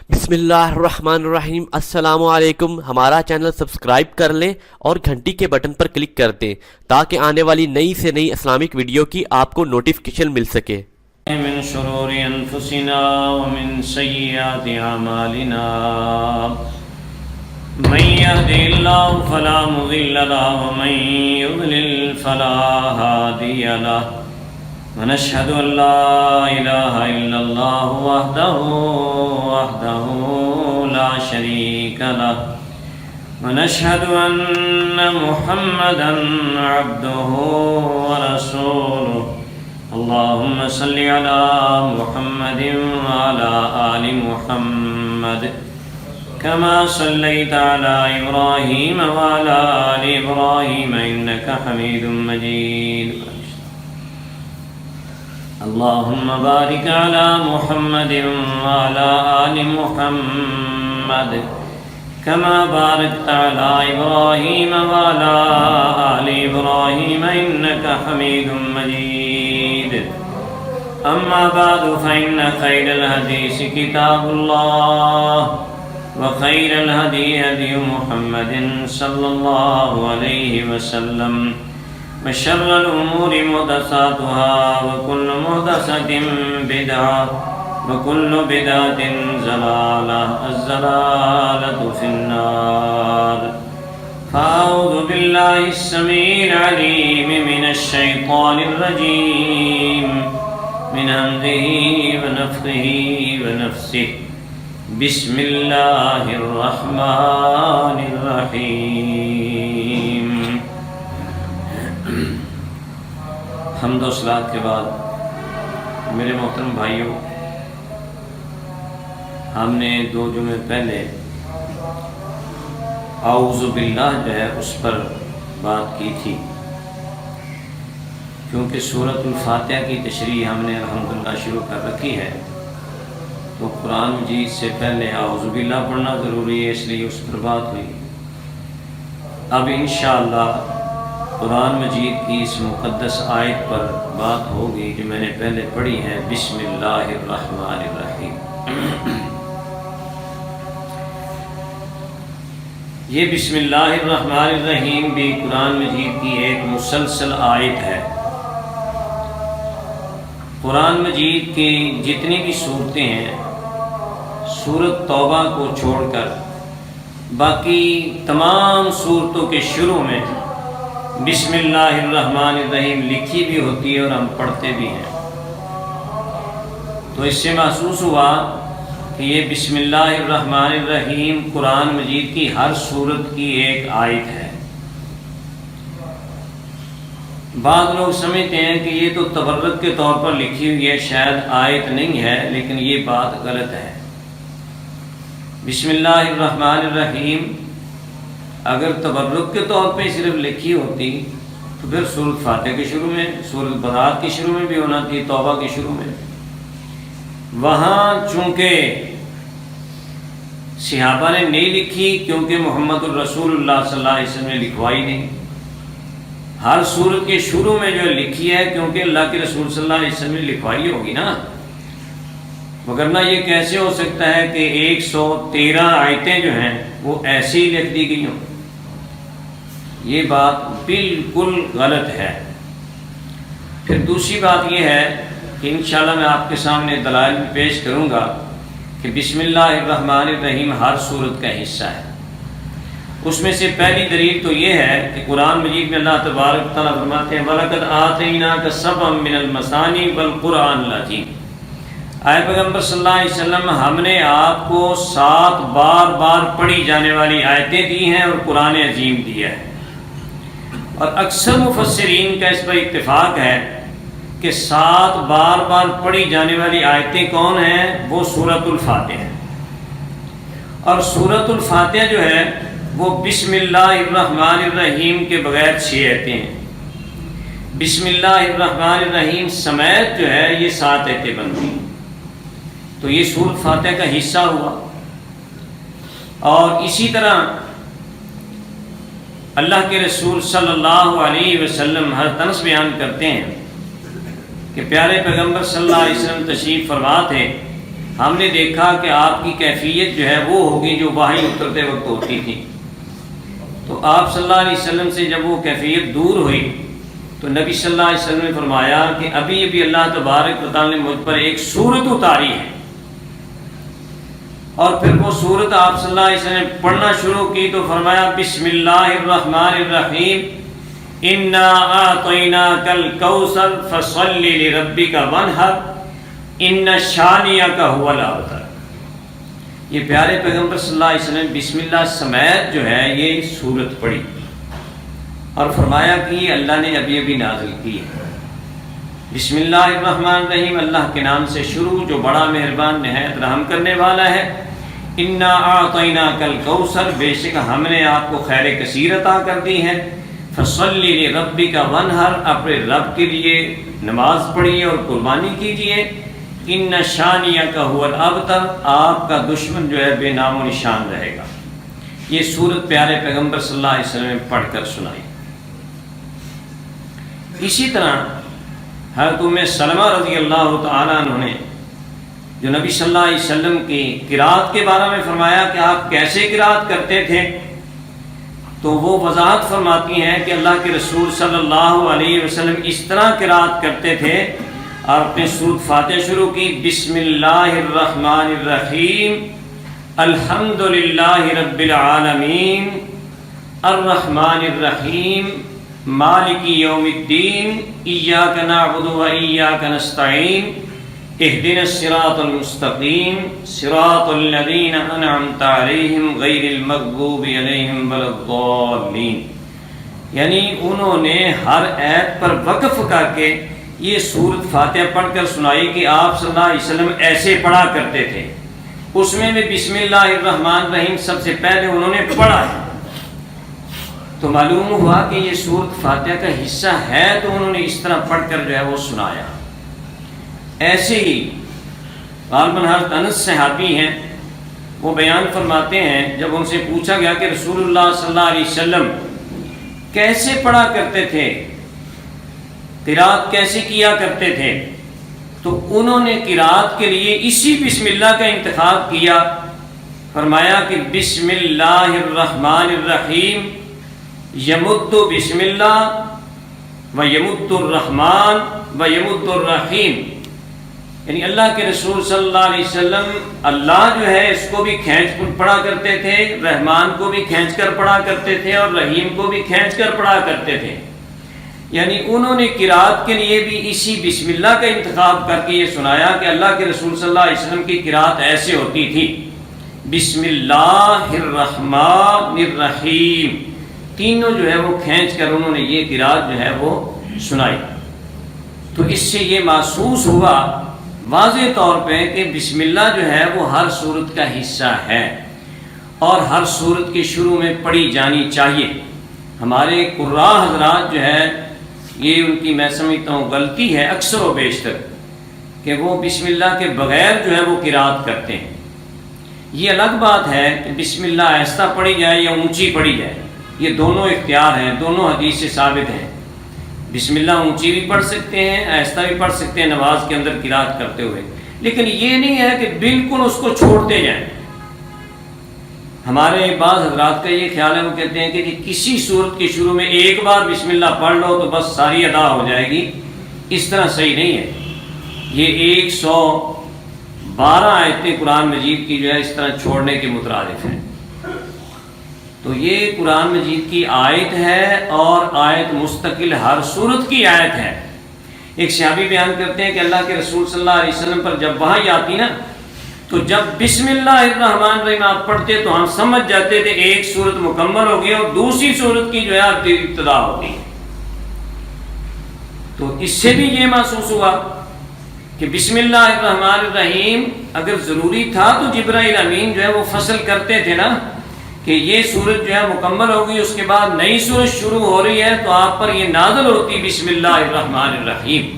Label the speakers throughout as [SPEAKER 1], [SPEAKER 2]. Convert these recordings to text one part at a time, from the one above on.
[SPEAKER 1] بسم اللہ الرحمن الرحیم۔ السلام علیکم۔ ہمارا چینل سبسکرائب کر لیں اور گھنٹی کے بٹن پر کلک کر دیں تاکہ آنے والی نئی سے نئی اسلامک ویڈیو کی آپ کو نوٹیفیکیشن مل سکے۔
[SPEAKER 2] من شرور انفسنا ومن سیئات اعمالنا من يهده الله فلا مضل له ومن يضلل فلا هادي له ونشهد ان لا اله الا الله وحده لا شريك له ونشهد ان محمدا عبده ورسوله اللهم صل على محمد وعلى آل محمد كما صليت على إبراهيم وعلى آل إبراهيم إنك حميد مجيد اللهم بارك على محمد وعلى آل محمد كما باركت على إبراهيم وعلى آل إبراهيم إنك حميد مجيد أما بعد فإن خير الحديث كتاب الله وخير الهدي هدي محمد صلى الله عليه وسلم وشر الأمور محدثاتها وكل محدثة بدعة وكل بدعة ضلالة الضلالة في النار فأعوذ بالله السميع العليم من الشيطان الرجيم من همزه ونفخه ونفسه بسم الله الرحمن الرحيم۔ حمد و صلات کے بعد میرے محترم بھائیوں، ہم نے 2 جمعے پہلے اعوذ باللہ جو ہے اس پر بات کی تھی، کیونکہ سورۃ الفاتحہ کی تشریح ہم نے الحمدللہ شروع کر رکھی ہے، تو قرآن مجید سے پہلے اعوذ باللہ پڑھنا ضروری ہے، اس لیے اس پر بات ہوئی۔ اب انشاءاللہ قرآن مجید کی اس مقدس آیت پر بات ہوگی جو میں نے پہلے پڑھی ہے، بسم اللہ الرحمن الرحیم۔ یہ بسم اللہ الرحمن الرحیم بھی قرآن مجید کی ایک مسلسل آیت ہے۔ قرآن مجید کی جتنی بھی صورتیں ہیں، سورۃ توبہ کو چھوڑ کر باقی تمام صورتوں کے شروع میں بسم اللہ الرحمن الرحیم لکھی بھی ہوتی ہے اور ہم پڑھتے بھی ہیں، تو اس سے محسوس ہوا کہ یہ بسم اللہ الرحمن الرحیم قرآن مجید کی ہر سورت کی ایک آیت ہے۔ بعض لوگ سمجھتے ہیں کہ یہ تو تبرک کے طور پر لکھی ہوئی ہے، شاید آیت نہیں ہے، لیکن یہ بات غلط ہے۔ بسم اللہ الرحمن الرحیم اگر تبرک کے طور پہ صرف لکھی ہوتی تو پھر سورۃ فاتحہ کے شروع میں، سورۃ برات کے شروع میں بھی ہونا تھی، توبہ کے شروع میں۔ وہاں چونکہ صحابہ نے نہیں لکھی کیونکہ محمد الرسول اللہ صلی اللہ علیہ وسلم نے لکھوائی نہیں، ہر سورت کے شروع میں جو لکھی ہے کیونکہ اللہ کے رسول صلی اللہ علیہ وسلم نے لکھوائی ہوگی نا، وگرنہ یہ کیسے ہو سکتا ہے کہ 113 آیتیں جو ہیں وہ ایسے ہی لکھ دی گئی ہوں؟ یہ بات بالکل غلط ہے۔ پھر دوسری بات یہ ہے کہ انشاءاللہ میں آپ کے سامنے دلائل بھی پیش کروں گا کہ بسم اللہ الرحمن الرحیم ہر سورت کا حصہ ہے۔ اس میں سے پہلی دلیل تو یہ ہے کہ قرآن مجید میں اللہ تبارک تعالیٰ فرماتے ہیں وَلَقَدْ آتَيْنَاكَ سَبْعًا مِّنَ الْمَثَانِي وَالْقُرْآنِ الْعَظِيمِ۔ اے پیغمبر صلی اللہ علیہ وسلم، ہم نے آپ کو 7 بار بار پڑھی جانے والی آیتیں دی ہیں اور قرآن عظیم دیا ہے، اور اکثر مفسرین کا اس پر اتفاق ہے کہ 7 بار بار پڑھی جانے والی آیتیں کون ہیں؟ وہ سورۃ الفاتحہ ہے، اور سورۃ الفاتحہ جو ہے وہ بسم اللہ الرحمن الرحیم کے بغیر 6 آیتیں ہیں۔ بسم اللہ الرحمن الرحیم سمیت جو ہے یہ 7 آیتیں بنتی ہیں، تو یہ سورۃ فاتحہ کا حصہ ہوا۔ اور اسی طرح اللہ کے رسول صلی اللہ علیہ وسلم حضرت انس بیان کرتے ہیں کہ پیارے پیغمبر صلی اللہ علیہ وسلم تشریف فرما تھے ہم نے دیکھا کہ آپ کی کیفیت جو ہے وہ ہوگی جو وحی اترتے وقت ہوتی تھی. تو آپ صلی اللہ علیہ وسلم سے جب وہ کیفیت دور ہوئی تو نبی صلی اللہ علیہ وسلم نے فرمایا کہ ابھی ابھی اللہ تبارک و تعالی نے مجھ پر ایک سورت اتاری ہے. اور پھر وہ سورت آپ صلی اللہ علیہ وسلم نے پڑھنا شروع کی تو فرمایا بسم اللہ الرحمن الرحیم انا اعطیناک الکوثر فصل لربک وانحر ان شانئک هو الابتر. یہ پیارے پیغمبر صلی اللہ علیہ وسلم بسم اللہ سمیت جو ہے یہ سورت پڑھی اور فرمایا کہ یہ اللہ نے ابھی ابھی نازل کی ہے. بسم اللہ الرحمن الرحیم، اللہ کے نام سے شروع جو بڑا مہربان نہایت رحم کرنے والا ہے. انا اعطیناک الکوثر، بے شک ہم نے آپ کو خیر کثیر عطا کر دی ہے. فصلی لربک وانحر، اپنے رب کے لیے نماز پڑھیے اور قربانی کیجیے. ان شانئک هو الابتر، آپ کا دشمن جو ہے بے نام و نشان رہے گا. یہ سورت پیارے پیغمبر صلی اللہ علیہ وسلم نے پڑھ کر سنائی. اسی طرح حضرت ام سلمہ رضی اللہ تعالیٰ عنہ نے جو نبی صلی اللہ علیہ وسلم کی قرات کے بارے میں فرمایا کہ آپ کیسے قرات کرتے تھے، تو وہ وضاحت فرماتی ہیں کہ اللہ کے رسول صلی اللہ علیہ وسلم اس طرح قرات کرتے تھے اور اپنے سورۃ فاتحہ شروع کی بسم اللہ الرحمن الرحیم الحمد للہ رب العالمین الرحمن الرحیم مالک یوم الدین ایاک نعبد و ایاک نستعین اہدنا الصراط المستقیم صراط الذین انعمت علیہم غیر المغضوب علیہم ولا الضالین. یعنی انہوں نے ہر آیت پر وقف کر کے یہ سورۃ فاتحہ پڑھ کر سنائی کہ آپ صلی اللہ علیہ وسلم ایسے پڑھا کرتے تھے. اس میں بھی بسم اللہ الرحمن الرحیم سب سے پہلے انہوں نے پڑھا ہے. تو معلوم ہوا کہ یہ سورۃ فاتحہ کا حصہ ہے تو انہوں نے اس طرح پڑھ کر جو ہے وہ سنایا. ایسے ہی غالباً حضرت انس صحابی ہیں، وہ بیان فرماتے ہیں جب ان سے پوچھا گیا کہ رسول اللہ صلی اللہ علیہ وسلم کیسے پڑھا کرتے تھے، قرات کیسے کیا کرتے تھے، تو انہوں نے قرات کے لیے اسی بسم اللہ کا انتخاب کیا. فرمایا کہ بسم اللہ الرحمن الرحیم یمد بسم اللہ و یمد الرحمن و یمد الرحیم. یعنی اللہ کے رسول صلی اللہ علیہ وسلم اللہ جو ہے اس کو بھی کھینچ کر پڑھا کرتے تھے، رحمان کو بھی کھینچ کر پڑھا کرتے تھے اور رحیم کو بھی کھینچ کر پڑھا کرتے تھے. یعنی انہوں نے قرات کے لیے بھی اسی بسم اللہ کا انتخاب کر کے یہ سنایا کہ اللہ کے رسول صلی اللہ علیہ وسلم کی قرات ایسے ہوتی تھی بسم اللہ الرحمن الرحیم. تینوں جو ہے وہ کھینچ کر انہوں نے یہ قرات جو ہے وہ سنائی. تو اس سے یہ محسوس ہوا واضح طور پہ کہ بسم اللہ جو ہے وہ ہر سورت کا حصہ ہے اور ہر سورت کے شروع میں پڑھی جانی چاہیے. ہمارے قراء حضرات جو ہے یہ ان کی میں سمجھتا ہوں غلطی ہے اکثر و بیشتر کہ وہ بسم اللہ کے بغیر جو ہے وہ قرات کرتے ہیں. یہ الگ بات ہے کہ بسم اللہ آہستہ پڑھی جائے یا اونچی پڑھی جائے، یہ دونوں اختیار ہیں، دونوں حدیث سے ثابت ہیں. بسم اللہ اونچی بھی پڑھ سکتے ہیں، آہستہ بھی پڑھ سکتے ہیں نماز کے اندر قرات کرتے ہوئے، لیکن یہ نہیں ہے کہ بالکل اس کو چھوڑتے جائیں. ہمارے بعض حضرات کا یہ خیال ہے، وہ کہتے ہیں کہ کسی صورت کے شروع میں ایک بار بسم اللہ پڑھ لو تو بس ساری ادا ہو جائے گی. اس طرح صحیح نہیں ہے. یہ 112 آیتیں قرآن مجید کی جو ہے اس طرح چھوڑنے کے مترادف ہیں. تو یہ قرآن مجید کی آیت ہے اور آیت مستقل ہر سورت کی آیت ہے. ایک صحابی بیان کرتے ہیں کہ اللہ کے رسول صلی اللہ علیہ وسلم پر جب وحی آتی نا تو جب بسم اللہ الرحمن الرحیم آپ پڑھتے تو ہم سمجھ جاتے تھے ایک سورت مکمل ہو گئی اور دوسری سورت کی جو ہے ابتدا ہوگی. تو اس سے بھی یہ محسوس ہوا کہ بسم اللہ الرحمن الرحیم اگر ضروری تھا تو جبرائیل امین جو ہے وہ فصل کرتے تھے نا کہ یہ سورت جو ہے مکمل ہوگی، اس کے بعد نئی سورت شروع ہو رہی ہے تو آپ پر یہ نازل ہوتی بسم اللہ الرحمن الرحیم.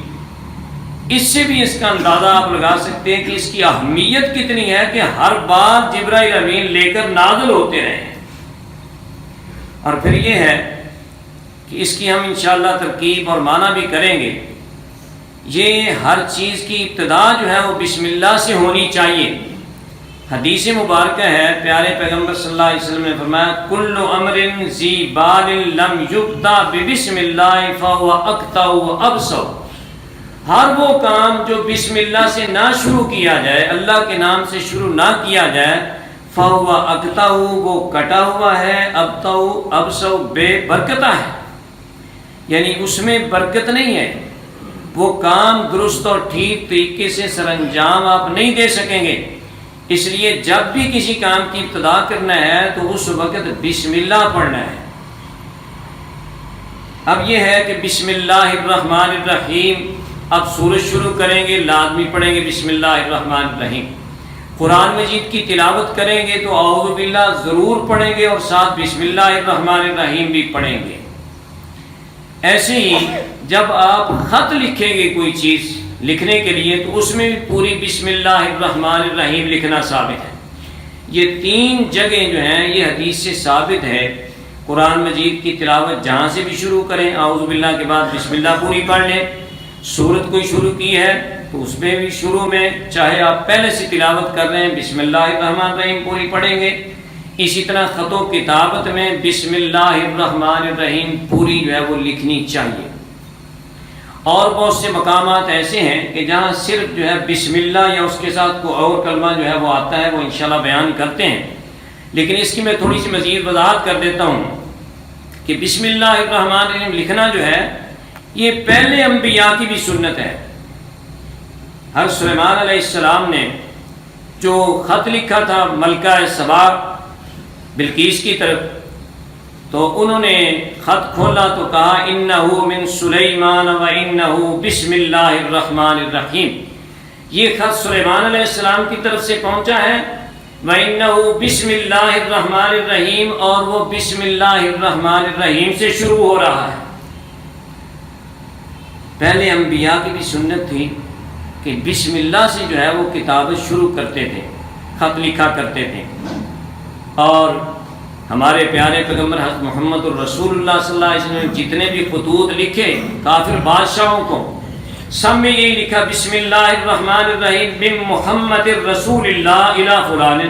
[SPEAKER 2] اس سے بھی اس کا اندازہ آپ لگا سکتے ہیں کہ اس کی اہمیت کتنی ہے کہ ہر بار جبرائیل امین لے کر نازل ہوتے رہے ہیں. اور پھر یہ ہے کہ اس کی ہم انشاءاللہ ترکیب اور معنی بھی کریں گے یہ ہر چیز کی ابتدا جو ہے وہ بسم اللہ سے ہونی چاہیے۔ حدیث مبارکہ ہے، پیارے پیغمبر صلی اللہ علیہ وسلم نے فرمایا کل امر ذی بال لم یبدا ببسم اللہ فهو اقطع وابصر، ہر وہ کام جو بسم اللہ سے نہ شروع کیا جائے، اللہ کے نام سے شروع نہ کیا جائے، فهو اقطع، وہ کٹا ہوا ہے، ابتع ابصر، بے برکتہ ہے، یعنی اس میں برکت نہیں ہے، وہ کام درست اور ٹھیک طریقے سے سر انجام آپ نہیں دے سکیں گے۔ اس لیے جب بھی کسی کام کی ابتدا کرنا ہے تو اس وقت بسم اللہ پڑھنا ہے۔ اب یہ ہے کہ بسم اللہ الرحمن الرحیم، اب سورج شروع کریں گے لازمی پڑھیں گے بسم اللہ الرحمن الرحیم۔ قرآن مجید کی تلاوت کریں گے تو اعوذ باللہ ضرور پڑھیں گے اور ساتھ بسم اللہ الرحمن الرحیم بھی پڑھیں گے۔ ایسے ہی جب آپ خط لکھیں گے کوئی چیز لکھنے کے لیے تو اس میں بھی پوری بسم اللہ الرحمن الرحیم لکھنا ثابت ہے۔ یہ تین جگہیں جو ہیں یہ حدیث سے ثابت ہے۔ قرآن مجید کی تلاوت جہاں سے بھی شروع کریں اعوذ باللہ کے بعد بسم اللہ پوری پڑھ لیں، سورت کوئی شروع کی ہے تو اس میں بھی شروع میں چاہے آپ پہلے سے تلاوت کر رہے ہیں بسم اللہ الرحمن الرحیم پوری پڑھیں گے، اسی طرح خط و کتابت میں بسم اللہ الرحمن الرحیم پوری جو ہے وہ لکھنی چاہیے۔ اور بہت سے مقامات ایسے ہیں کہ جہاں صرف جو ہے بسم اللہ یا اس کے ساتھ کوئی اور کلمہ جو ہے وہ آتا ہے، وہ انشاءاللہ بیان کرتے ہیں، لیکن اس کی میں تھوڑی سی مزید وضاحت کر دیتا ہوں کہ بسم اللہ الرحمن الرحیم لکھنا جو ہے یہ پہلے انبیاء کی بھی سنت ہے۔ حضرت سلیمان علیہ السلام نے جو خط لکھا تھا ملکہ سبا بلقیس کی طرف، تو انہوں نے خط کھولا تو کہا انہو من سلیمان و انہو بسم اللہ الرحمن الرحیم، یہ خط سلیمان علیہ السلام کی طرف سے پہنچا ہے، و انہو بسم اللہ الرحمن الرحیم، اور وہ بسم اللہ الرحمن الرحیم سے شروع ہو رہا ہے۔ پہلے انبیاء کی بھی سنت تھی کہ بسم اللہ سے جو ہے وہ کتابت شروع کرتے تھے، خط لکھا کرتے تھے، اور ہمارے پیارے پیغمبر حضرت محمد الرسول اللہ صلی اللہ علیہ وسلم نے جتنے بھی خطوط لکھے کافر بادشاہوں کو، سب میں یہی لکھا بسم اللہ الرحمن الرحیم من محمد الرسول اللہ الی فلان،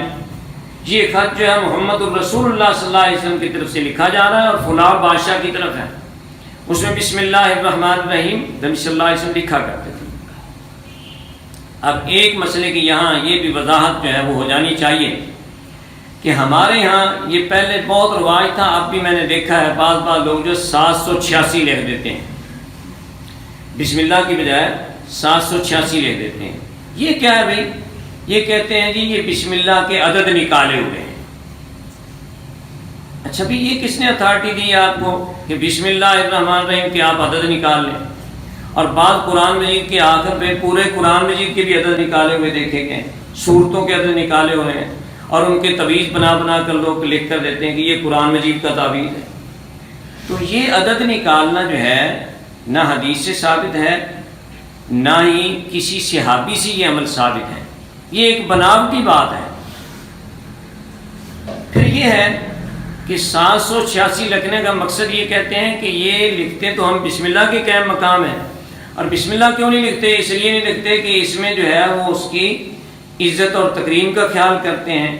[SPEAKER 2] یہ خط جو ہے محمد الرسول اللہ صلی اللہ علیہ وسلم کی طرف سے لکھا جا رہا ہے اور فلاں بادشاہ کی طرف ہے، اس میں بسم اللہ الرحمن الرحیم نبی صلی اللہ علیہ وسلم لکھا کرتے تھے۔ اب ایک مسئلے کی یہاں یہ بھی وضاحت جو ہے وہ ہو جانی چاہیے کہ ہمارے ہاں یہ پہلے بہت رواج تھا، اب بھی میں نے دیکھا ہے بعض لوگ جو 786 لکھ دیتے ہیں، بسم اللہ کی بجائے 786 لکھ دیتے ہیں۔ یہ کیا ہے بھائی؟ یہ کہتے ہیں جی یہ بسم اللہ کے عدد نکالے ہوئے ہیں۔ اچھا بھی یہ کس نے اتھارٹی دی آپ کو کہ بسم اللہ الرحمن الرحیم کے آپ عدد نکال لیں؟ اور بعض قرآن مجید کے آخر پہ پورے قرآن مجید کے بھی عدد نکالے ہوئے دیکھے گئے، صورتوں کے عدد نکالے ہوئے ہیں، اور ان کے تعویذ بنا کر لوگ لکھ کر دیتے ہیں کہ یہ قرآن مجید کا تعویذ ہے۔ تو یہ عدد نکالنا جو ہے نہ حدیث سے ثابت ہے، نہ ہی کسی صحابی سے یہ عمل ثابت ہے، یہ ایک بناوٹی بات ہے۔ پھر یہ ہے کہ 786 لکھنے کا مقصد یہ کہتے ہیں کہ یہ لکھتے تو ہم بسم اللہ کے قائم مقام ہیں، اور بسم اللہ کیوں نہیں لکھتے؟ اس لیے نہیں لکھتے کہ اس میں جو ہے وہ اس کی عزت اور تکریم کا خیال کرتے ہیں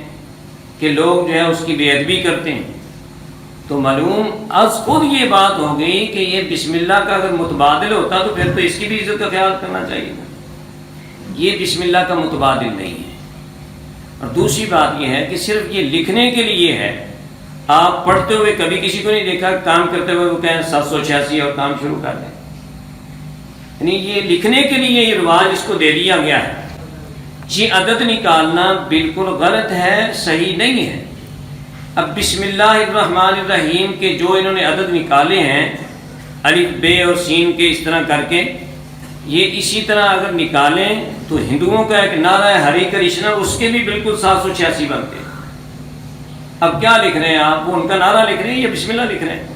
[SPEAKER 2] کہ لوگ جو ہے اس کی بے ادبی کرتے ہیں۔ تو معلوم از خود یہ بات ہو گئی کہ یہ بسم اللہ کا اگر متبادل ہوتا تو پھر تو اس کی بھی عزت کا خیال کرنا چاہیے تھا۔ یہ بسم اللہ کا متبادل نہیں ہے۔ اور دوسری بات یہ ہے کہ صرف یہ لکھنے کے لیے ہے، آپ پڑھتے ہوئے کبھی کسی کو نہیں دیکھا کام کرتے ہوئے وہ کہیں 786 اور کام شروع کر دیں، یعنی یہ لکھنے کے لیے یہ رواج اس کو دے دیا گیا ہے۔ یہ عدد نکالنا بالکل غلط ہے، صحیح نہیں ہے۔ اب بسم اللہ الرحمن الرحیم کے جو انہوں نے عدد نکالے ہیں الف بے اور سین کے اس طرح کر کے، یہ اسی طرح اگر نکالیں تو ہندوؤں کا ایک نعرہ ہے ہری کرشنا، اس کے بھی بالکل 786 بنتے ہیں۔ اب کیا لکھ رہے ہیں آپ؟ وہ ان کا نعرہ لکھ رہے ہیں یا بسم اللہ لکھ رہے ہیں؟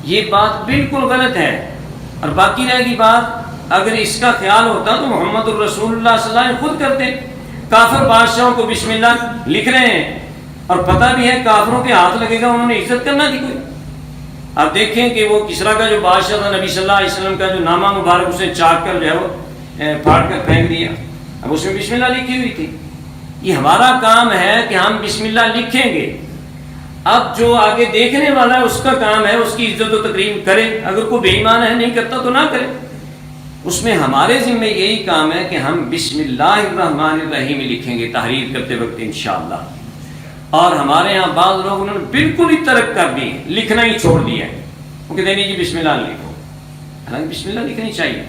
[SPEAKER 2] یہ بات بالکل غلط ہے۔ اور باقی رہے گی بات، اگر اس کا خیال ہوتا تو محمد الرسول اللہ صلی اللہ علیہ وسلم خود کرتے۔ کافر بادشاہوں کو بسم اللہ لکھ رہے ہیں اور پتہ بھی ہے کافروں کے ہاتھ لگے گا، انہوں نے عزت کرنا تھی کوئی؟ اب دیکھیں کہ وہ کسرا کا جو بادشاہ تھا، نبی صلی اللہ علیہ وسلم کا جو نامہ مبارک اس نے چاک کر جو ہے وہ پھاڑ کر پھینک دیا. اب اس میں بسم اللہ لکھی ہوئی تھی. یہ ہمارا کام ہے کہ ہم بسم اللہ لکھیں گے. اب جو آگے دیکھنے والا ہے اس کا کام ہے اس کی عزت و تکریم کرے. اگر کوئی بے ایمان ہے نہیں کرتا تو نہ کرے. اس میں ہمارے ذمہ یہی کام ہے کہ ہم بسم اللہ الرحمن الرحیم لکھیں گے تحریر کرتے وقت انشاءاللہ. اور ہمارے ہاں بعض لوگ انہوں نے بالکل ہی ترک کر دی، لکھنا ہی چھوڑ دیا ہے. وہ کہتے ہیں نہیں جی بسم اللہ لکھو. حالانکہ بسم اللہ لکھنی چاہیے.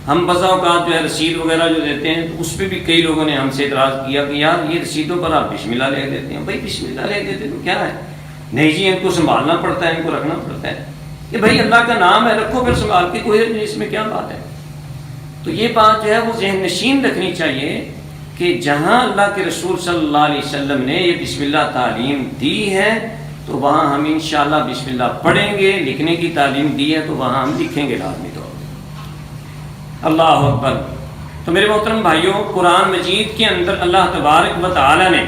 [SPEAKER 2] ہم بسا اوقات جو ہے رسید وغیرہ جو دیتے ہیں تو اس پہ بھی کئی لوگوں نے ہم سے اعتراض کیا کہ یار یہ رسیدوں پر آپ بسم اللہ لکھ دیتے ہیں. بھائی بسم اللہ لکھ دیتے تو کیا ہے؟ نہیں جی ان کو سنبھالنا پڑتا ہے، ان کو رکھنا پڑتا ہے. کہ بھائی اللہ کا نام ہے، رکھو پھر سنبھال کے، کوئی اس میں کیا بات ہے. تو یہ بات جو ہے وہ ذہن نشین رکھنی چاہیے کہ جہاں اللہ کے رسول صلی اللہ علیہ وسلم نے یہ بسم اللہ تعلیم دی ہے تو وہاں ہم انشاءاللہ بسم اللہ پڑھیں گے. لکھنے کی تعلیم دی ہے تو وہاں ہم لکھیں گے لازمی طور پر. اللہ اکبر. تو میرے محترم بھائیوں، قرآن مجید کے اندر اللہ تبارک و تعالی نے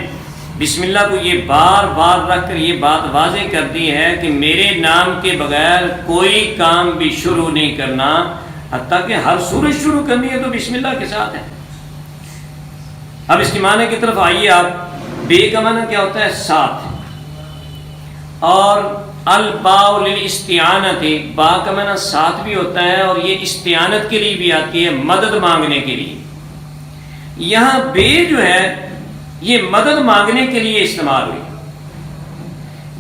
[SPEAKER 2] بسم اللہ کو یہ بار بار رکھ کر یہ بات واضح کر دی ہے کہ میرے نام کے بغیر کوئی کام بھی شروع نہیں کرنا. حتیٰ کہ ہر سورج شروع کرنی ہے تو بسم اللہ کے ساتھ ہے. اب اس کے معنی کی طرف آئیے آپ. بے کا معنی کیا ہوتا ہے؟ ساتھ. اور الباء للاستعانت، با کا معنی ساتھ بھی ہوتا ہے اور یہ استعانت کے لیے بھی آتی ہے، مدد مانگنے کے لیے. یہاں بے جو ہے یہ مدد مانگنے کے لیے استعمال ہوئی.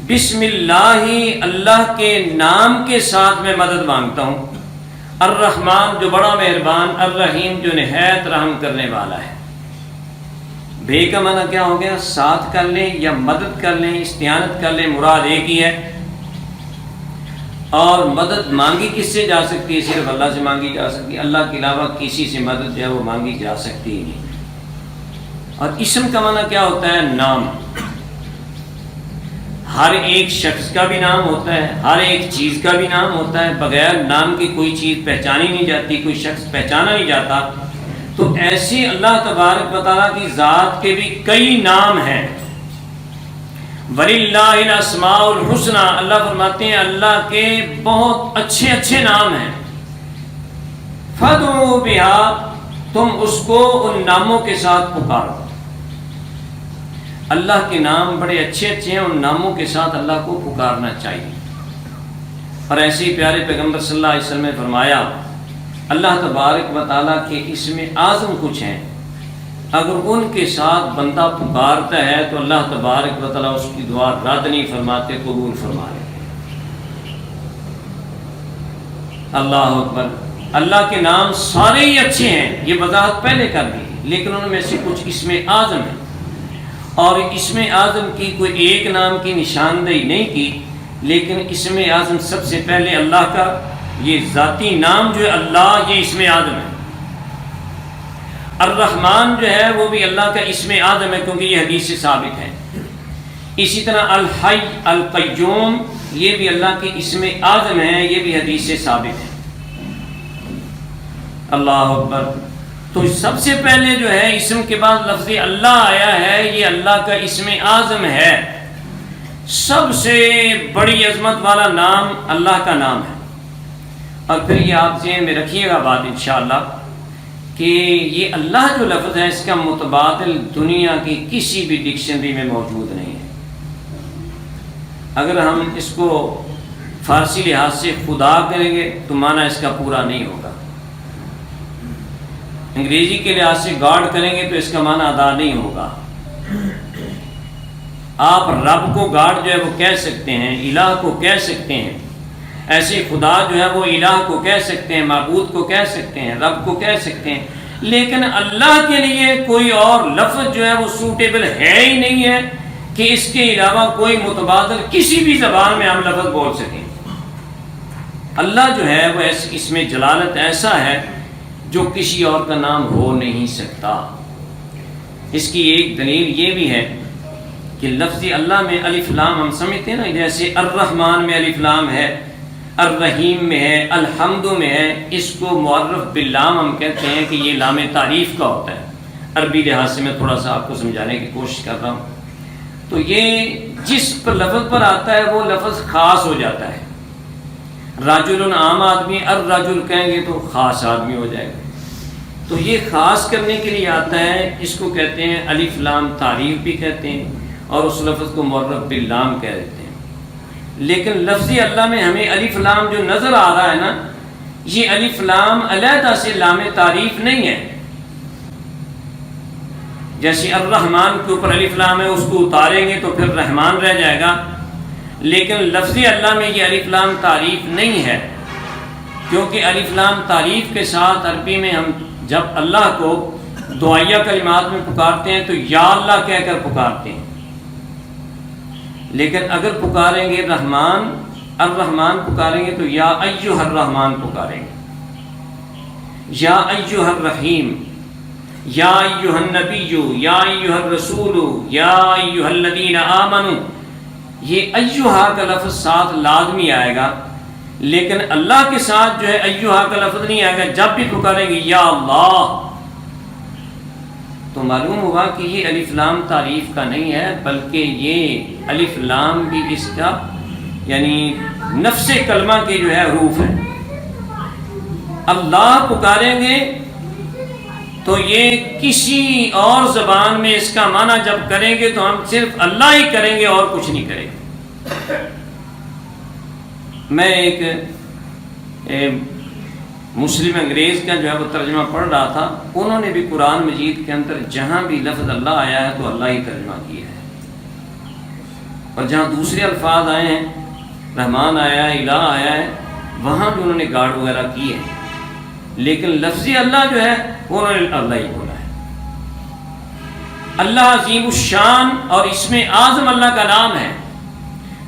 [SPEAKER 2] بسم اللہ، اللہ کے نام کے ساتھ میں مدد مانگتا ہوں. الرحمن جو بڑا مہربان، الرحیم جو نہایت رحم کرنے والا ہے. بے کا معنی کیا ہو گیا؟ ساتھ کر لیں یا مدد کر لیں، استعانت کر لیں، مراد ایک ہی ہے. اور مدد مانگی کس سے جا سکتی ہے؟ صرف اللہ سے مانگی جا سکتی ہے. اللہ کے علاوہ کسی سے مدد جو ہے وہ مانگی جا سکتی ہی نہیں. اور اسم کا معنی کیا ہوتا ہے؟ نام. ہر ایک شخص کا بھی نام ہوتا ہے، ہر ایک چیز کا بھی نام ہوتا ہے. بغیر نام کی کوئی چیز پہچانی نہیں جاتی، کوئی شخص پہچانا نہیں جاتا. تو ایسے اللہ تبارک و تعالیٰ کی ذات کے بھی کئی نام ہیں. وَلِلَّهِ الْأَسْمَاءُ الْحُسْنَى، اللہ فرماتے ہیں اللہ کے بہت اچھے اچھے نام ہیں. فَادْعُوا بِهَا، تم اس کو ان ناموں کے ساتھ پکارو. اللہ کے نام بڑے اچھے اچھے ہیں، ان ناموں کے ساتھ اللہ کو پکارنا چاہیے. اور ایسے ہی پیارے پیغمبر صلی اللہ علیہ وسلم نے فرمایا اللہ تبارک و تعالیٰ کے اسم اعظم کچھ ہیں، اگر ان کے ساتھ بندہ پکارتا ہے تو اللہ تبارک و تعالیٰ اس کی دعا رد نہیں فرماتے، قبول فرما لیتے. اللہ اکبر. اللہ کے نام سارے ہی اچھے ہیں، یہ وضاحت پہلے کر دی، لیکن ان میں سے کچھ اسم اعظم ہیں. اور اسم اعظم کی کوئی ایک نام کی نشاندہی نہیں کی، لیکن اسم اعظم سب سے پہلے اللہ کا یہ ذاتی نام جو ہے اللہ، یہ اسم اعظم ہے. الرحمن جو ہے وہ بھی اللہ کا اسم اعظم ہے کیونکہ یہ حدیث سے ثابت ہے. اسی طرح الحی القیوم یہ بھی اللہ کے اسم اعظم ہے، یہ بھی حدیث سے ثابت ہے. اللہ اکبر. تو سب سے پہلے جو ہے اسم کے بعد لفظ اللہ آیا ہے، یہ اللہ کا اسم اعظم ہے. سب سے بڑی عظمت والا نام اللہ کا نام ہے. اور پھر یہ آپ ذہن میں رکھیے گا بات انشاءاللہ کہ یہ اللہ جو لفظ ہے اس کا متبادل دنیا کی کسی بھی ڈکشنری میں موجود نہیں ہے. اگر ہم اس کو فارسی لحاظ سے خدا کریں گے تو معنی اس کا پورا نہیں ہوگا. انگریزی کے لحاظ سے گاڈ کریں گے تو اس کا معنی ادا نہیں ہوگا. آپ رب کو گاڈ جو ہے وہ کہہ سکتے ہیں، الہ کو کہہ سکتے ہیں. ایسے خدا جو ہے وہ الہ کو کہہ سکتے ہیں، معبود کو کہہ سکتے ہیں، رب کو کہہ سکتے ہیں. لیکن اللہ کے لیے کوئی اور لفظ جو ہے وہ سوٹیبل ہے ہی نہیں ہے کہ اس کے علاوہ کوئی متبادل کسی بھی زبان میں ہم لفظ بول سکیں. اللہ جو ہے وہ اس میں جلالت ایسا ہے جو کسی اور کا نام ہو نہیں سکتا. اس کی ایک دلیل یہ بھی ہے کہ لفظ اللہ میں الف لام ہم سمجھتے ہیں نا، جیسے الرحمن میں الف لام ہے، الرحیم میں ہے، الحمد میں ہے. اس کو معرف باللام ہم کہتے ہیں کہ یہ لام تعریف کا ہوتا ہے. عربی لحاظ سے میں تھوڑا سا آپ کو سمجھانے کی کوشش کر رہا ہوں. تو یہ جس پر لفظ پر آتا ہے وہ لفظ خاص ہو جاتا ہے. رجل عام آدمی، الرجل کہیں گے تو خاص آدمی ہو جائے گا. تو یہ خاص کرنے کے لیے آتا ہے. اس کو کہتے ہیں الف لام تعریف بھی کہتے ہیں، اور اس لفظ کو معرف باللام کہہ دیتے ہیں. لیکن لفظ اللہ میں ہمیں الف لام جو نظر آ رہا ہے نا، یہ الف لام علیحدہ سے لام تعریف نہیں ہے. جیسے الرحمن کے اوپر الف لام ہے، اس کو اتاریں گے تو پھر رحمان رہ جائے گا. لیکن لفظ اللہ میں یہ الف لام تعریف نہیں ہے، کیونکہ الف لام تعریف کے ساتھ عربی میں ہم جب اللہ کو دعائیہ کلمات میں پکارتے ہیں تو یا اللہ کہہ کر پکارتے ہیں. لیکن اگر پکاریں گے رحمان الرحمن پکاریں گے تو یا ایھا الرحمن پکاریں گے، یا ایھا الرحیم، یا ایھا النبی، یا ایھا الرسول، یا ایھا الذین آمنوا. یہ ایھا کا لفظ ساتھ لازمی آئے گا، لیکن اللہ کے ساتھ جو ہے ایھا کا لفظ نہیں آئے گا. جب بھی پکاریں گے یا اللہ، تو معلوم ہوا کہ یہ الف لام تعریف کا نہیں ہے، بلکہ یہ الف لام بھی اس کا یعنی نفس کلمہ کے جو ہے حروف ہیں. اللہ پکاریں گے تو یہ کسی اور زبان میں اس کا معنی جب کریں گے تو ہم صرف اللہ ہی کریں گے اور کچھ نہیں کریں گے. میں ایک مسلم انگریز کا جو ہے وہ ترجمہ پڑھ رہا تھا. انہوں نے بھی قرآن مجید کے اندر جہاں بھی لفظ اللہ آیا ہے تو اللہ ہی ترجمہ کیا ہے، اور جہاں دوسرے الفاظ آئے ہیں، رحمان آیا ہے، الہ آیا ہے، وہاں بھی انہوں نے گاڑ وغیرہ کی ہے. لیکن لفظ اللہ جو ہے انہوں نے اللہ ہی بولا ہے. اللہ عظیم الشان اور اسم اعظم اللہ کا نام ہے.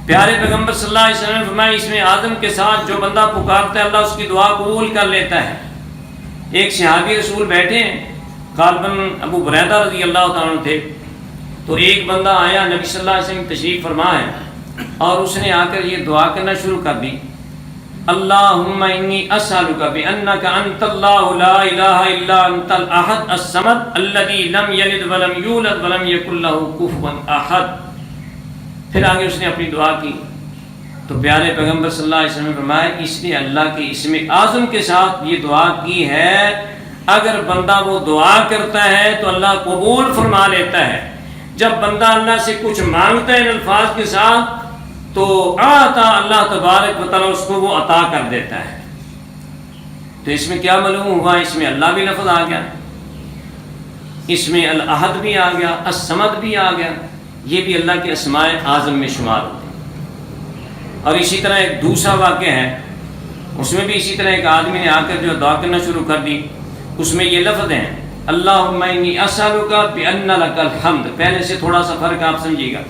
[SPEAKER 2] پیارے پیغمبر صلی اللہ علیہ وسلم نے فرمایا اسم اعظم کے ساتھ جو بندہ پکارتا ہے اللہ اس کی دعا قبول کر لیتا ہے. ایک صحابی رسول بیٹھے ہیں، غالباً ابو بریدہ رضی اللہ تعالیٰ عنہ تھے. تو ایک بندہ آیا، نبی صلی اللہ علیہ وسلم تشریف فرما ہے، اور اس نے آ کر یہ دعا کرنا شروع کر دی. اللہم انی اسألک بأنک انت اللہ لا الہ الا انت الاحد الصمد الذی لم یلد ولم یولد ولم یکن لہ کفوا احد. پھر آگے اس نے اپنی دعا کی. تو پیارے پیغمبر صلی اللہ علیہ وسلم نے فرمایا اس نے اللہ کے اسم اعظم کے ساتھ یہ دعا کی ہے. اگر بندہ وہ دعا کرتا ہے تو اللہ قبول فرما لیتا ہے. جب بندہ اللہ سے کچھ مانگتا ہے ان الفاظ کے ساتھ تو آتا اللہ تبارک و تعالیٰ اس کو وہ عطا کر دیتا ہے. تو اس میں کیا معلوم ہوا؟ اس میں اللہ بھی لفظ آ گیا، اس میں الاحد بھی آ گیا، الصمد بھی آ گیا. یہ بھی اللہ کے اسماء اعظم میں شمار ہوتے ہیں. اور اسی طرح ایک دوسرا واقعہ ہے، اس میں بھی اسی طرح ایک آدمی نے آ کر جو دعا کرنا شروع کر دی. اس میں یہ لفظ ہیں اللہم انی اسألک بأن لک الحمد. پہلے سے تھوڑا سا فرق آپ سمجھیے گا.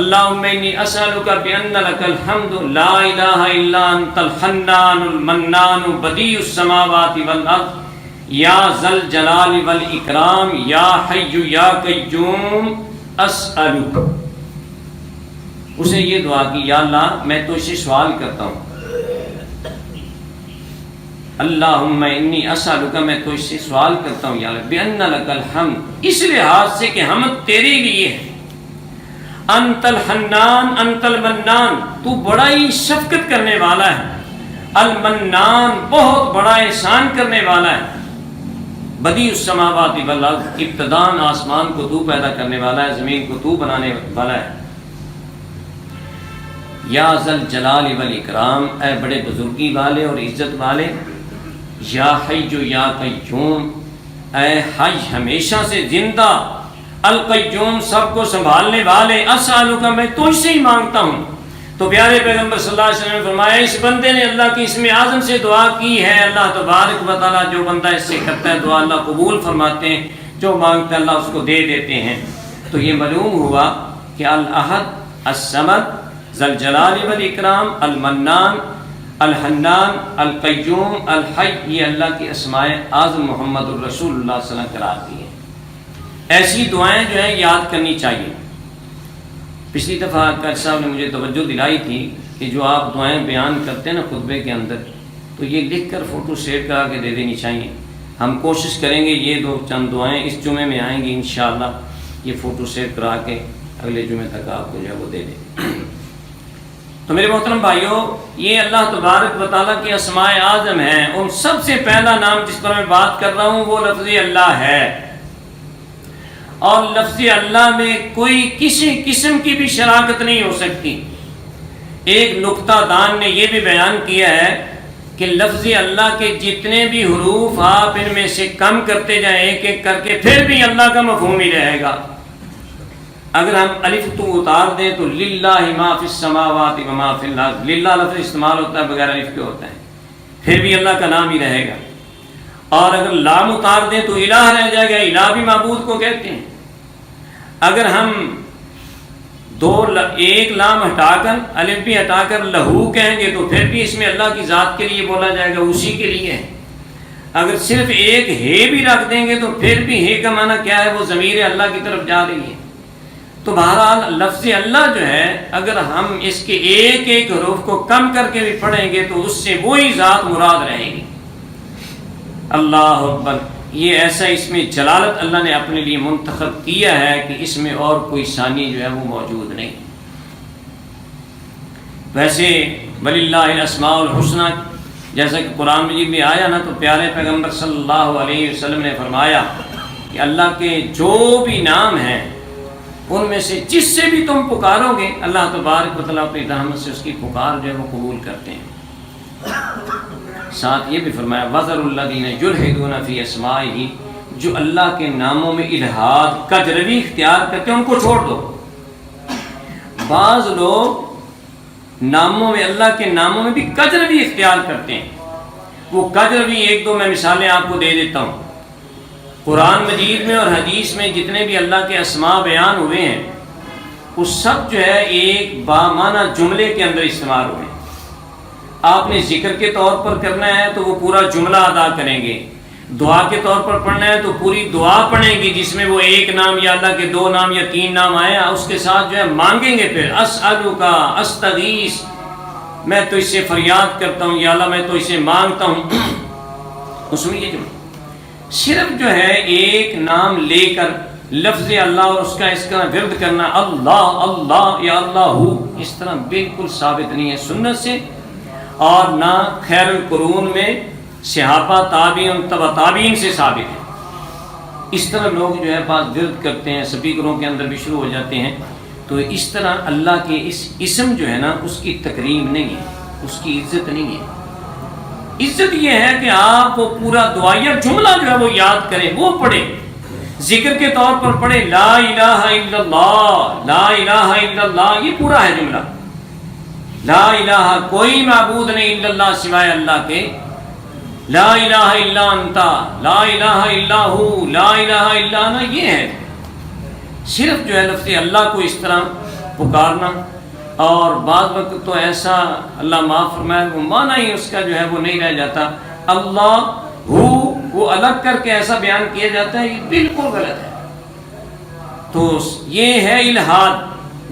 [SPEAKER 2] اللہم انی اسألک بأن لک الحمد لا الہ الا انت الحنان المنان بدیع السماوات والارض یا ذا الجلال والاکرام یا حی یا قیوم اسألک. اس نے یہ دعا کی، یا اللہ میں تو اسے سوال کرتا ہوں، اللہم انی اسألک، میں تو اس سے سوال کرتا ہوں یا اللہ بأن لک الحمد، اس لحاظ سے کہ حمد تیرے لیے ہے. انت الحنان انت المنان، تو بڑا ہی شفقت کرنے والا ہے. المنان، بہت بڑا احسان کرنے والا ہے. بدیع السماوات والارض، ابتداءً آسمان کو تو پیدا کرنے والا ہے، زمین کو تو بنانے والا ہے. یا ذا الجلال والاکرام، اے بڑے بزرگی والے اور عزت والے. یا حی یا قیوم، اے حی ہمیشہ سے زندہ، القیوم سب کو سنبھالنے والے. اسألک، میں تجھ سے ہی مانگتا ہوں. تو پیارے پیغمبر صلی اللہ علیہ وسلم نے فرمایا اس بندے نے اللہ کے اسم اعظم سے دعا کی ہے. اللہ تبارک و تعالیٰ جو بندہ اس سے کرتا ہے دعا اللہ قبول فرماتے ہیں، جو مانگتا ہے اللہ اس کو دے دیتے ہیں. تو یہ معلوم ہوا کہ الاحد، الصمد، ذا الجلال والاکرام، المنان، الحنان، القیوم، الحی، یہ اللہ کی اسماء اعظم محمد الرسول اللہ صلی اللہ علیہ وسلم قرار دی ہیں. ایسی دعائیں جو ہیں یاد کرنی چاہیے. پچھلی دفعہ قاری صاحب نے مجھے توجہ دلائی تھی کہ جو آپ دعائیں بیان کرتے ہیں نا خطبے کے اندر، تو یہ لکھ کر فوٹو سیو کرا کے دے دینی چاہیے. ہم کوشش کریں گے یہ چند دعائیں اس جمعے میں آئیں گی انشاءاللہ، یہ فوٹو سیو کرا کے اگلے جمعے تک آپ کو جو ہے وہ دے دیں. تو میرے محترم بھائیوں، یہ اللہ تبارک و تعالیٰ کی اسماء اعظم ہیں، ان سب سے پہلا نام جس پر میں بات کر رہا ہوں وہ لفظ اللہ ہے، اور لفظ اللہ میں کوئی کسی قسم کی بھی شراکت نہیں ہو سکتی۔ ایک نکتہ دان نے یہ بھی بیان کیا ہے کہ لفظ اللہ کے جتنے بھی حروف آپ ان میں سے کم کرتے جائیں ایک ایک کر کے، پھر بھی اللہ کا مفہوم ہی رہے گا۔ اگر ہم الف تو اتار دیں تو للہ ما فی السماوات و ما فی الارض، للہ لفظ استعمال ہوتا ہے بغیر الف کے ہوتا ہے، پھر بھی اللہ کا نام ہی رہے گا۔ اور اگر لام اتار دیں تو الہ رہ جائے گا، الہ بھی معبود کو کہتے ہیں۔ اگر ہم ایک لام ہٹا کر الف بھی ہٹا کر لہو کہیں گے تو پھر بھی اس میں اللہ کی ذات کے لیے بولا جائے گا، اسی کے لیے ہے۔ اگر صرف ایک ہے بھی رکھ دیں گے تو پھر بھی ہے کا معنی کیا ہے؟ وہ ضمیر اللہ کی طرف جا رہی ہے۔ تو بہرحال لفظ اللہ جو ہے، اگر ہم اس کے ایک ایک حروف کو کم کر کے بھی پڑھیں گے تو اس سے وہی ذات مراد رہے گی۔ اللہ اکبر، یہ ایسا اس میں جلالت اللہ نے اپنے لیے منتخب کیا ہے کہ اس میں اور کوئی ثانی جو ہے وہ موجود نہیں۔ ویسے وللہ الاسماء الحسنی جیسا کہ قرآن مجید میں آیا نا، تو پیارے پیغمبر صلی اللہ علیہ وسلم نے فرمایا کہ اللہ کے جو بھی نام ہیں ان میں سے جس سے بھی تم پکارو گے، اللہ تبارک و تعالیٰ اپنی رحمت سے اس کی پکار جو ہے وہ قبول کرتے ہیں۔ ساتھ یہ بھی فرمایا وَذَرُوا الَّذِينَ يُلْحِدُونَ فِي أَسْمَائِهِ، جو اللہ کے ناموں میں الحاد کجروی اختیار کرتے ہیں ان کو چھوڑ دو۔ بعض لوگ ناموں میں، اللہ کے ناموں میں بھی کجروی اختیار کرتے ہیں۔ وہ کجروی ایک دو میں مثالیں آپ کو دے دیتا ہوں۔ قرآن مجید میں اور حدیث میں جتنے بھی اللہ کے اسماء بیان ہوئے ہیں وہ سب جو ہے ایک بامعنی جملے کے اندر استعمال ہوئے ہیں۔ آپ نے ذکر کے طور پر کرنا ہے تو وہ پورا جملہ ادا کریں گے، دعا کے طور پر پڑھنا ہے تو پوری دعا پڑھیں گی جس میں وہ ایک نام یا اللہ کے دو نام یا تین نام آئے، اس کے ساتھ جو ہے مانگیں گے۔ پھر اسألک استغیث، میں تو اس سے فریاد کرتا ہوں یا اللہ میں تو اسے مانگتا ہوں۔ اس میں یہ جملہ صرف جو ہے ایک نام لے کر لفظ اللہ اور اس کا ورد کرنا، اللہ اللہ یا اللہ ہو، اس طرح بالکل ثابت نہیں ہے سنت سے، اور نہ خیر القرون میں صحابہ تابعین تبع تابعین سے ثابت ہے۔ اس طرح لوگ جو ہے بعض ورد کرتے ہیں، سپیکروں کے اندر بھی شروع ہو جاتے ہیں، تو اس طرح اللہ کے اس اسم جو ہے نا اس کی تکریم نہیں ہے، اس کی عزت نہیں ہے۔ عزت یہ ہے کہ آپ وہ پورا دعائیہ جملہ جو ہے وہ یاد کریں، وہ پڑھیں، ذکر کے طور پر پڑھیں، لا الہ الا اللہ، لا الہ الا اللہ، یہ پورا ہے جملہ۔ لا الہ، کوئی معبود نہیں الا اللہ، سوائے اللہ کے، لا الہ الا انت، لا الہ الا ہو، لا الہ الا انا، یہ ہے صرف جو ہے لفظ اللہ کو اس طرح پکارنا۔ اور بعض وقت تو ایسا اللہ معاف فرمائے وہ معنی ہی اس کا جو ہے وہ نہیں رہ جاتا، اللہ ہو وہ الگ کر کے ایسا بیان کیا جاتا ہے، یہ بالکل غلط ہے۔ تو یہ ہے الحاد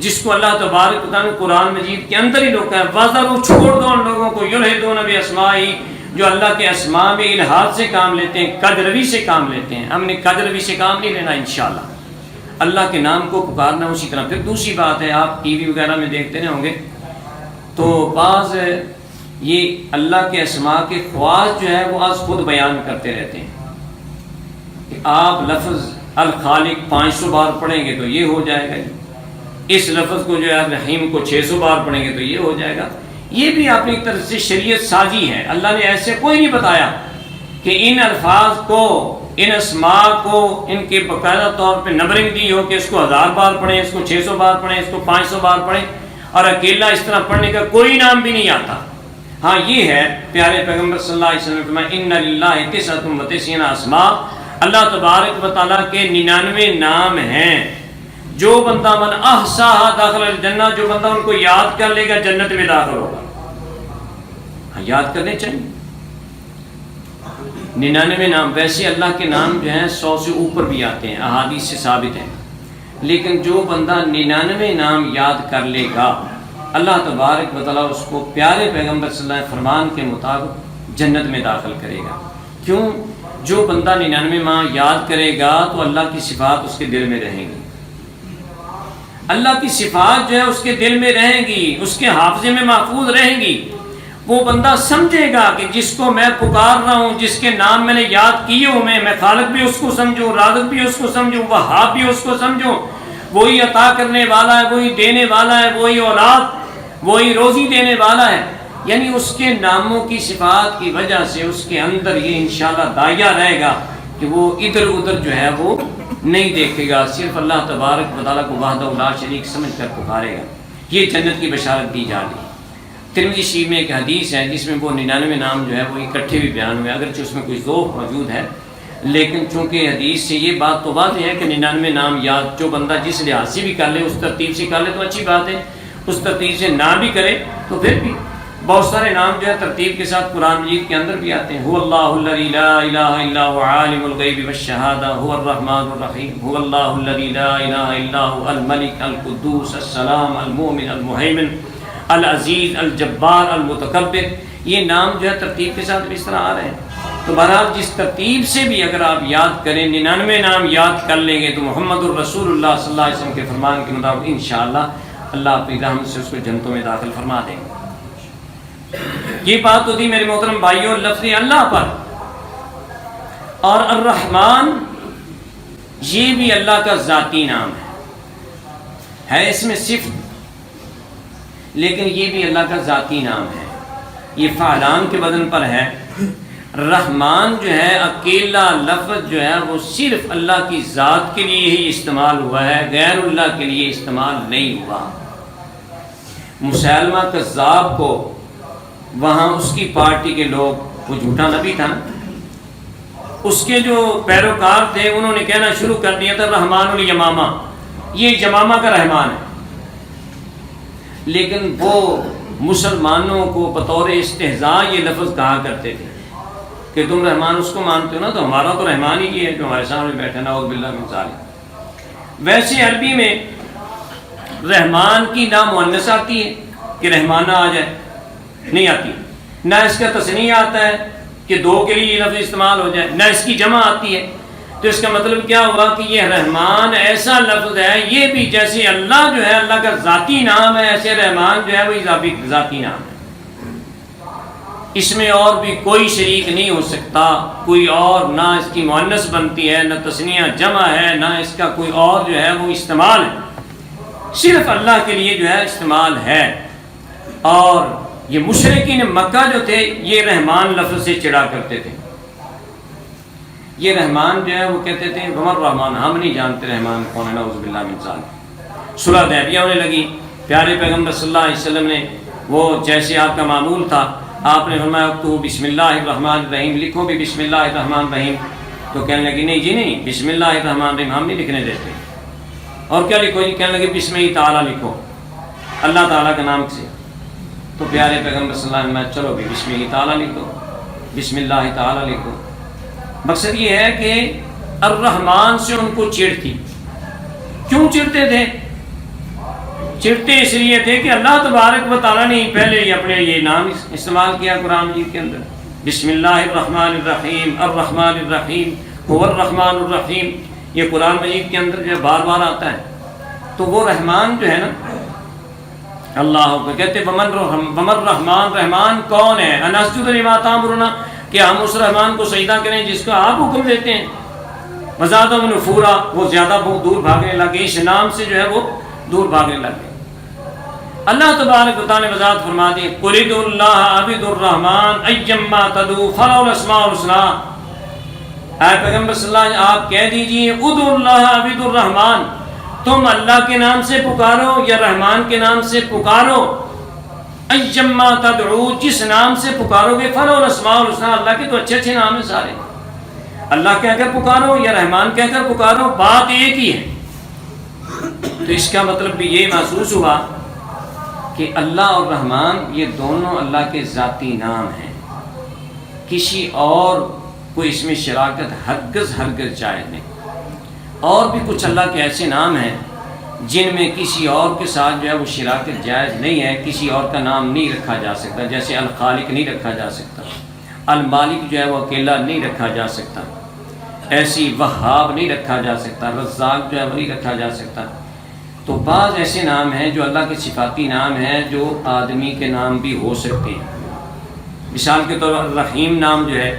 [SPEAKER 2] جس کو اللہ تبارک و تعالیٰ نے قرآن مجید کے اندر ہی روکا ہے، وَذَرُوا، چھوڑ دو ان لوگوں کو، یلحدون بِأَسْمَائِهِ، جو اللہ کے اسماء میں الحاد سے کام لیتے ہیں، کجروی سے کام لیتے ہیں۔ ہم نے کجروی سے کام نہیں لینا انشاءاللہ، اللہ کے نام کو پکارنا اسی طرح۔ پھر دوسری بات ہے، آپ ٹی وی وغیرہ میں دیکھتے رہے ہوں گے تو بعض یہ اللہ کے اسماء کے خواص جو ہے وہ از خود بیان کرتے رہتے ہیں کہ آپ لفظ الخالق 500 بار پڑھیں گے تو یہ ہو جائے گا، اس لفظ کو جو ہے رحیم کو 600 بار پڑھیں گے تو یہ ہو جائے گا۔ یہ بھی اپنی طرف سے شریعت سازی ہے، اللہ نے ایسے کوئی نہیں بتایا کہ ان الفاظ کو، ان اسماء کو، ان کے باقاعدہ طور پہ نمبرنگ دی ہو کہ اس کو 1000 بار پڑھیں، اس کو 600 بار پڑھیں، اس کو 500 بار پڑھیں، اور اکیلا اس طرح پڑھنے کا کوئی نام بھی نہیں آتا۔ ہاں یہ ہے پیارے پیغمبر صلی اللہ علیہ وسلم نے فرمایا ان للہ 99 اسماء، اللہ تبارک و تعالیٰ کے 99 نام ہیں، جو بندہ من احصاها داخل الجنہ، جو بندہ ان کو یاد کر لے گا جنت میں داخل ہوگا۔ ہاں یاد کرنے چاہیے 99 نام۔ ویسے اللہ کے نام جو ہیں 100 سے اوپر بھی آتے ہیں، احادیث سے ثابت ہیں، لیکن جو بندہ 99 نام یاد کر لے گا اللہ تبارک و تعالیٰ اس کو پیارے پیغمبر صلی اللہ علیہ وسلم فرمان کے مطابق جنت میں داخل کرے گا۔ کیوں؟ جو بندہ 99 ماہ یاد کرے گا تو اللہ کی صفات اس کے دل میں رہیں گی۔ اللہ کی صفات جو ہے اس کے دل میں رہیں گی، اس کے حافظے میں محفوظ رہیں گی، وہ بندہ سمجھے گا کہ جس کو میں پکار رہا ہوں، جس کے نام میں نے یاد کیے ہوں، میں خالق بھی اس کو سمجھوں، رازق بھی اس کو سمجھوں، وہاب بھی اس کو سمجھوں، وہی عطا کرنے والا ہے، وہی دینے والا ہے، وہی اولاد، وہی روزی دینے والا ہے. یعنی اس کے ناموں کی صفات کی وجہ سے اس کے اندر یہ انشاءاللہ داعیہ رہے گا کہ وہ ادھر ادھر جو ہے وہ نہیں دیکھے گا، صرف اللہ تبارک و تعالیٰ کو وحدہ لا شریک سمجھ کر پکارے گا. یہ جنت کی بشارت دی جا رہی ہے. ترمذی شریف میں ایک حدیث ہے جس میں وہ 99 نام جو ہے وہ اکٹھے بھی بیان ہوئے، اگرچہ اس میں کوئی ذوق موجود ہے، لیکن چونکہ حدیث سے یہ بات تو واضح ہے کہ 99 نام یاد جو بندہ جس لحاظ سے بھی کر لے، اس ترتیب سے کر لے تو اچھی بات ہے، اس ترتیب سے نہ بھی کرے تو پھر بھی بہت سارے نام جو ہے ترتیب کے ساتھ قرآن مجید کے اندر بھی آتے ہیں. هو اللہ الذی لا الہ الا هو عالم الغیب والشہادہ هو الرحمن الرحیم هو اللہ الذی لا الہ الا هو الملک القدوس السلام المؤمن المہیمن العزیز الجبار المتکبر. یہ نام جو ہے ترتیب کے ساتھ بھی اس طرح آ رہے ہیں. تو بہرحال جس ترتیب سے بھی اگر آپ یاد کریں، 99 نام یاد کر لیں گے تو محمد الرسول اللہ صلی اللہ علیہ وسلم کے فرمان کے مطابق انشاءاللہ اللہ اپنی رحمت سے اس کو جنتوں میں داخل فرما دیں گے. یہ بات ہوتی میرے محترم بھائیوں لفظ اللہ پر. اور الرحمن یہ بھی اللہ کا ذاتی نام ہے اس میں صفت، لیکن یہ بھی اللہ کا ذاتی نام ہے. یہ فعلان کے وزن پر ہے. رحمان جو ہے اکیلا لفظ جو ہے وہ صرف اللہ کی ذات کے لیے ہی استعمال ہوا ہے، غیر اللہ کے لیے استعمال نہیں ہوا. مسیلمہ کذاب کو وہاں اس کی پارٹی کے لوگ، وہ جھوٹا نبی تھا نا، اس کے جو پیروکار تھے انہوں نے کہنا شروع کر دیا تھا رحمان الیمامہ، یہ یمامہ کا رحمان ہے. لیکن وہ مسلمانوں کو بطور استہزاء یہ لفظ کہا کرتے تھے کہ تم رحمان اس کو مانتے ہو نا، تو ہمارا تو رحمان ہی یہ ہے جو ہمارے سامنے بیٹھا نعوذ باللہ من ذالک. ویسے عربی میں رحمان کی نہ مؤنث آتی ہے کہ رحمانہ آ جائے، نہیں آتی، نہ اس کا تثنیہ آتا ہے کہ دو کے لیے یہ لفظ استعمال ہو جائے، نہ اس کی جمع آتی ہے. تو اس کا مطلب کیا ہوا کہ یہ رحمان ایسا لفظ ہے، یہ بھی جیسے اللہ جو ہے اللہ کا ذاتی نام ہے، ایسے رحمان جو ہے وہی ذاتی نام ہے. اس میں اور بھی کوئی شریک نہیں ہو سکتا، کوئی اور نہ اس کی مؤنث بنتی ہے، نہ تثنیہ جمع ہے، نہ اس کا کوئی اور جو ہے وہ استعمال ہے، صرف اللہ کے لیے جو ہے استعمال ہے. اور یہ مشرکین مکہ جو تھے یہ رحمان لفظ سے چڑھا کرتے تھے. یہ رحمان جو ہے وہ کہتے تھے ومر رحمان، ہم نہیں جانتے رحمان کون ہے، نعوذ باللہ من ذالک. صلح حدیبیہ ہونے لگی، پیارے پیغمبر صلی اللہ علیہ وسلم نے وہ جیسے آپ کا معمول تھا آپ نے فرمایا تو بسم اللہ الرحمن الرحیم لکھو بھی بسم اللہ الرحمن الرحیم. تو کہنے لگی نہیں جی نہیں، بسم اللہ الرحمن الرحیم ہم نہیں لکھنے دیتے. اور کیا لکھو جی؟ کہنے لگے بسم اللہ تعالیٰ لکھو، اللہ تعالیٰ کا نام سے. تو پیارے پیغمبر صلی اللہ علیہ وسلم چلو بھی بسم اللہ تعالیٰ لکھ دو، بسم اللہ تعالیٰ لکھو. مقصد یہ ہے کہ الرحمن سے ان کو چڑ تھی. کیوں چڑھتے تھے؟ چڑھتے اس لیے تھے کہ اللہ تبارک و تعالیٰ نے پہلے ہی اپنے یہ نام استعمال کیا قرآن مجید کے اندر، بسم اللہ الرحمن الرحیم، الرحمن الرحیم هو الرحمن الرحیم. یہ قرآن مجید کے اندر جو بار بار آتا ہے. تو وہ رحمان جو ہے نا اللہ کو کہتے ومن رحمان، رحمان کون ہے؟ انسجد لما تامرنا، کہ ہم اس رحمان کو سجدہ کریں جس کو آپ حکم دیتے ہیں. وزادہم نفورا، وہ زیادہ بہت دور بھاگنے لگے، اس نام سے جو ہے وہ دور بھاگنے لگے. اللہ تبارک و تعالیٰ نے وضاحت فرما دی قل ادعوا اللہ عبدوا الرحمن ایما تدعوا فلہ الاسماء الحسنی. اے پیغمبر صلی اللہ علیہ وسلم آپ کہہ دیجئے ادعوا اللہ عبدوا الرحمن، تم اللہ کے نام سے پکارو یا رحمان کے نام سے پکارو، ایما تدعو جس نام سے پکارو گے، فلہ الاسماء الحسنی، اللہ کے تو اچھے اچھے نام ہیں سارے، اللہ کہہ کر پکارو یا رحمان کہہ کر پکارو، بات ایک ہی ہے. تو اس کا مطلب بھی یہ محسوس ہوا کہ اللہ اور رحمان یہ دونوں اللہ کے ذاتی نام ہیں، کسی اور کو اس میں شراکت ہرگز جائز نہیں. اور بھی کچھ اللہ کے ایسے نام ہیں جن میں کسی اور کے ساتھ جو ہے وہ شراکت جائز نہیں ہے، کسی اور کا نام نہیں رکھا جا سکتا، جیسے الخالق نہیں رکھا جا سکتا، المالک جو ہے وہ اکیلا نہیں رکھا جا سکتا، ایسی وہاب نہیں رکھا جا سکتا، رزاق جو ہے وہ نہیں رکھا جا سکتا. تو بعض ایسے نام ہیں جو اللہ کے صفاتی نام ہیں جو آدمی کے نام بھی ہو سکتے ہیں۔ مثال کے طور پر رحیم نام جو ہے،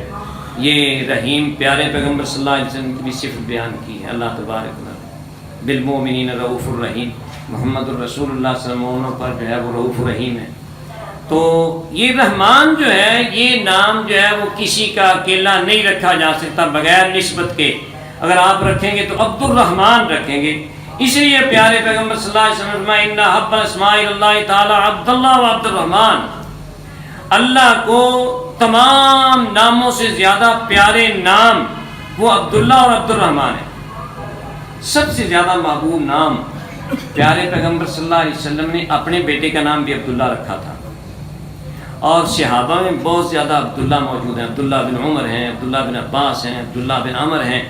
[SPEAKER 2] یہ رحیم پیارے پیغمبر صلی اللہ علیہ وسلم کی بھی صفت بیان کی ہے۔ اللہ تبارک و تعالیٰ بالمؤمنین رؤوف الرحیم، محمد الرسول اللہ صلی اللہ علیہ وسلم مومنوں پر جو ہے وہ رؤوف الرحیم ہے۔ تو یہ رحمان جو ہے، یہ نام جو ہے وہ کسی کا اکیلا نہیں رکھا جا سکتا بغیر نسبت کے۔ اگر آپ رکھیں گے تو عبد الرحمن رکھیں گے، اس لیے پیارے پیغمبر صلی اللہ علیہ وسلم نے فرمایا ان احب الاسماء اللہ تعالی عبد اللہ و عبد الرحمن، اللہ کو تمام ناموں سے زیادہ پیارے نام وہ عبداللہ اور عبد الرحمن ہے۔ سب سے زیادہ محبوب نام پیارے پیغمبر صلی اللہ علیہ وسلم نے اپنے بیٹے کا نام بھی عبداللہ رکھا تھا، اور صحابہ میں بہت زیادہ عبداللہ موجود ہیں۔ عبداللہ بن عمر ہیں، عبداللہ بن عباس ہیں، عبداللہ بن عمر ہیں،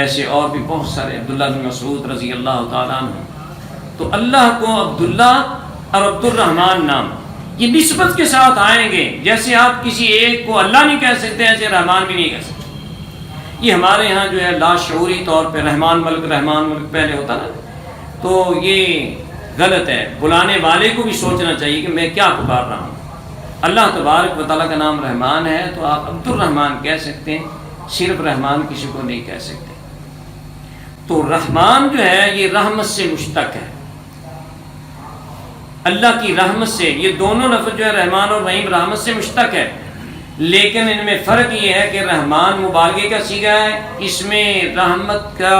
[SPEAKER 2] ایسے اور بھی بہت سارے، عبداللہ بن مسعود رضی اللہ تعالیٰ عنہ۔ تو اللہ کو عبداللہ اور عبد الرحمن نام یہ نسبت کے ساتھ آئیں گے۔ جیسے آپ کسی ایک کو اللہ نہیں کہہ سکتے، ایسے رحمان بھی نہیں کہہ سکتے۔ یہ ہمارے ہاں جو ہے لاشعوری طور پہ رحمان ملک پہلے ہوتا نا، تو یہ غلط ہے۔ بلانے والے کو بھی سوچنا چاہیے کہ میں کیا پکار رہا ہوں۔ اللہ تبارک و تعالیٰ کا نام رحمان ہے تو آپ عبد الرحمن کہہ سکتے ہیں، صرف رحمان کسی کو نہیں کہہ سکتے۔ تو رحمان جو ہے یہ رحمت سے مشتق ہے، اللہ کی رحمت سے۔ یہ دونوں لفظ جو ہے رحمان اور رحیم رحمت سے مشتق ہے، لیکن ان میں فرق یہ ہے کہ رحمان مبالغے کا صیغہ ہے، اس میں رحمت کا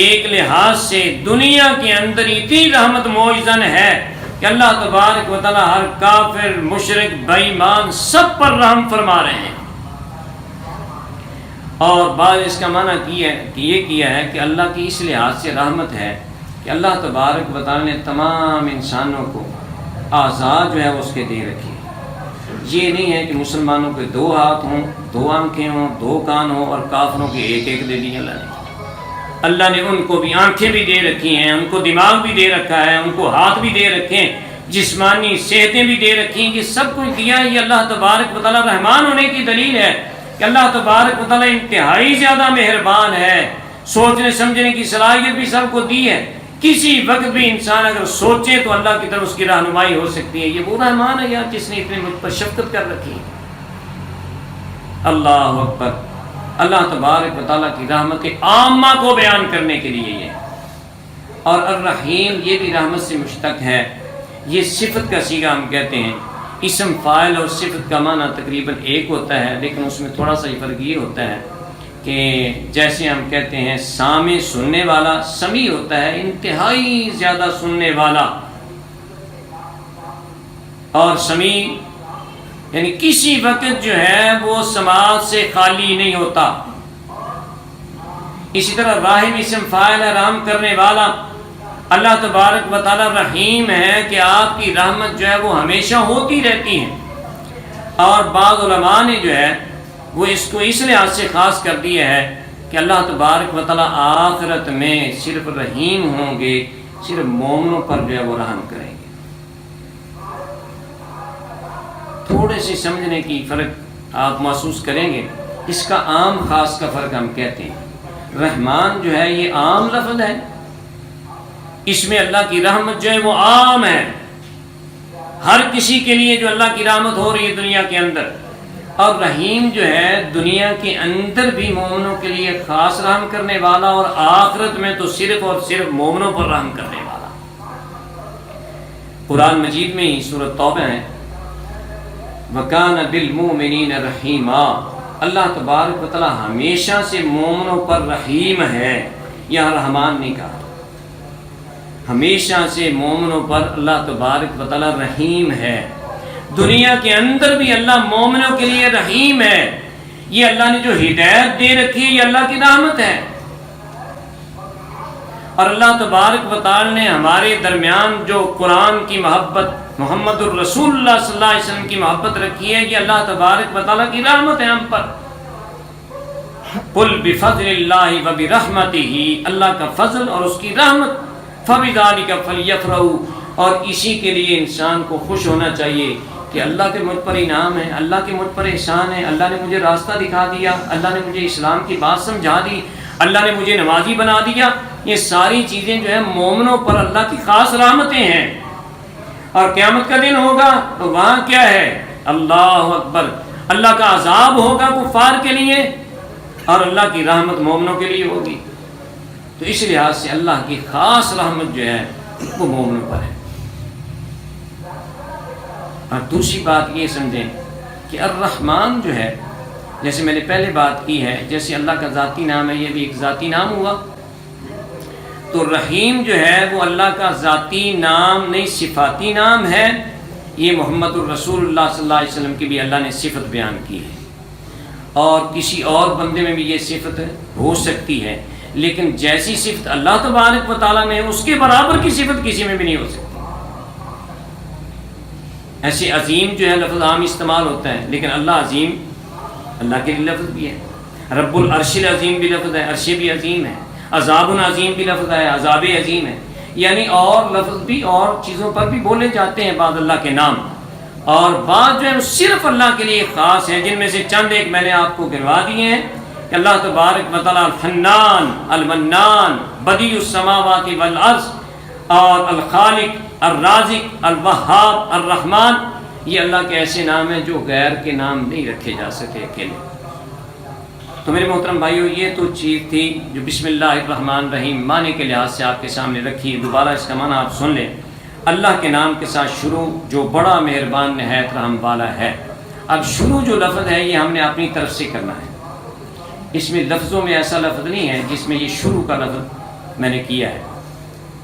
[SPEAKER 2] ایک لحاظ سے دنیا کے اندر اتنی رحمت موجزن ہے کہ اللہ تبارک و تعالیٰ ہر کافر، مشرک، بے ایمان سب پر رحم فرما رہے ہیں۔ اور بعض اس کا معنی یہ کیا ہے کہ اللہ کی اس لحاظ سے رحمت ہے کہ اللہ تبارک و تعالیٰ نے تمام انسانوں کو آزاد جو ہے اس کے دے رکھی ہے۔ یہ نہیں ہے کہ مسلمانوں کے 2 ہاتھ ہوں، 2 آنکھیں ہوں، 2 کان ہوں، اور کافروں کے ایک دے دی اللہ نے۔ اللہ نے ان کو بھی آنکھیں بھی دے رکھی ہیں، ان کو دماغ بھی دے رکھا ہے، ان کو ہاتھ بھی دے رکھے ہیں، جسمانی صحتیں بھی دے رکھی ہیں۔ یہ سب کچھ دیا ہے، یہ اللہ تبارک و تعالیٰ رحمان ہونے کی دلیل ہے کہ اللہ تبارک و تعالیٰ انتہائی زیادہ مہربان ہے۔ سوچنے سمجھنے کی صلاحیت بھی سب کو دی ہے، کسی وقت بھی انسان اگر سوچے تو اللہ کی طرف اس کی رہنمائی ہو سکتی ہے۔ یہ وہ رحمان ہے یار جس نے اتنے مجھ پر شفقت کر رکھی ہے۔ اللہ اکبر۔ اللہ تبارک و تعالیٰ کی رحمت عامہ کو بیان کرنے کے لیے یہ، اور الرحیم یہ بھی رحمت سے مشتق ہے۔ یہ صفت کا صیغہ ہم کہتے ہیں۔ اسم فاعل اور صفت کا معنی تقریباً ایک ہوتا ہے، لیکن اس میں تھوڑا سا فرق یہ ہوتا ہے کہ جیسے ہم کہتے ہیں سامع سننے والا، سمیع ہوتا ہے انتہائی زیادہ سننے والا، اور سمیع یعنی کسی وقت جو ہے وہ سماعت سے خالی نہیں ہوتا۔ اسی طرح راحم اسم فاعل ہے، رحم کرنے والا۔ اللہ تبارک و تعالی رحیم ہے کہ آپ کی رحمت جو ہے وہ ہمیشہ ہوتی رہتی ہے۔ اور بعض علماء نے جو ہے وہ اس کو اس لحاظ سے خاص کر دیا ہے کہ اللہ تبارک و تعالی آخرت میں صرف رحیم ہوں گے، صرف مومنوں پر جو ہے وہ رحم کریں گے۔ تھوڑے سے سمجھنے کی فرق آپ محسوس کریں گے۔ اس کا عام خاص کا فرق ہم کہتے ہیں۔ رحمان جو ہے یہ عام لفظ ہے، اس میں اللہ کی رحمت جو ہے وہ عام ہے، ہر کسی کے لیے جو اللہ کی رحمت ہو رہی ہے دنیا کے اندر۔ اور رحیم جو ہے دنیا کے اندر بھی مومنوں کے لیے خاص رحم کرنے والا، اور آخرت میں تو صرف اور صرف مومنوں پر رحم کرنے والا۔ قرآن مجید میں ہی سورۃ توبہ ہے، وَكَانَ بِالْمُؤْمِنِينَ رَحِيمًا۔ اللہ تبارک و تعالیٰ ہمیشہ سے مومنوں پر رحیم ہے، یہاں رحمان نہیں کہا، ہمیشہ سے مومنوں پر اللہ تبارک و تعالیٰ رحیم ہے۔ دنیا کے اندر بھی اللہ مومنوں کے لیے رحیم ہے۔ یہ اللہ نے جو ہدایت دے رکھی ہے یہ اللہ کی رحمت ہے، اور اللہ تبارک و تعالیٰ نے ہمارے درمیان جو قرآن کی محبت، محمد الرسول اللہ صلی اللہ علیہ وسلم کی محبت رکھی ہے، یہ اللہ تبارک و تعالیٰ کی رحمت ہے ہم پر۔ قُلْ بِفَضْلِ اللَّهِ وَبِرَحْمَتِهِ، اللہ کا فضل اور اس کی رحمت، فَبِذَلِكَ فَلْيَفْرَحُوا، اور اسی کے لیے انسان کو خوش ہونا چاہیے کہ اللہ کے مجھ پر انعام ہے، اللہ کے مجھ پر احسان ہے، اللہ نے مجھے راستہ دکھا دیا، اللہ نے مجھے اسلام کی بات سمجھا دی، اللہ نے مجھے نمازی بنا دیا، یہ ساری چیزیں جو ہے مومنوں پر اللہ کی خاص رحمتیں ہیں. اور قیامت کا دن ہوگا تو وہاں کیا ہے؟ اللہ اکبر، اللہ کا عذاب ہوگا کفار کے لیے اور اللہ کی رحمت مومنوں کے لیے ہوگی. تو اس لحاظ سے اللہ کی خاص رحمت جو ہے وہ مومنوں پر ہے. اور دوسری بات یہ سمجھیں کہ الرحمن جو ہے، جیسے میں نے پہلے بات کی ہے، جیسے اللہ کا ذاتی نام ہے، یہ بھی ایک ذاتی نام ہوا. تو رحیم جو ہے وہ اللہ کا ذاتی نام نہیں، صفاتی نام ہے. یہ محمد الرسول اللہ صلی اللہ علیہ وسلم کی بھی اللہ نے صفت بیان کی ہے، اور کسی اور بندے میں بھی یہ صفت ہو سکتی ہے، لیکن جیسی صفت اللہ تبارک و تعالیٰ میں ہے اس کے برابر کی صفت کسی میں بھی نہیں ہو سکتی. ایسے عظیم جو ہے لفظ عام استعمال ہوتا ہے، لیکن اللہ عظیم، اللہ کے لیے لفظ بھی ہے. رب العرش العظیم بھی لفظ ہے، عرش بھی عظیم ہے. عذاب عظیم بھی لفظ ہے، عذاب عظیم ہے. یعنی اور لفظ بھی اور چیزوں پر بھی بولے جاتے ہیں بعض اللہ کے نام، اور بعض جو ہے صرف اللہ کے لیے خاص ہیں، جن میں سے چند ایک میں نے آپ کو گنوا دیے ہیں کہ اللہ تبارک و تعالیٰ الحنان، المنان، بدیع السماوات والارض، اور الخالق، الرازق، الوہاب، الرحمن. یہ اللہ کے ایسے نام ہیں جو غیر کے نام نہیں رکھے جا سکے اکیلے. تو میرے محترم بھائیو، یہ تو چیز تھی جو بسم اللہ الرحمن الرحیم معنی کے لحاظ سے آپ کے سامنے رکھی. دوبارہ اس کا معنی آپ سن لیں. اللہ کے نام کے ساتھ شروع جو بڑا مہربان نہایت رحم والا ہے. اب شروع جو لفظ ہے یہ ہم نے اپنی طرف سے کرنا ہے. اس میں لفظوں میں ایسا لفظ نہیں ہے جس میں یہ شروع کا لفظ میں نے کیا ہے.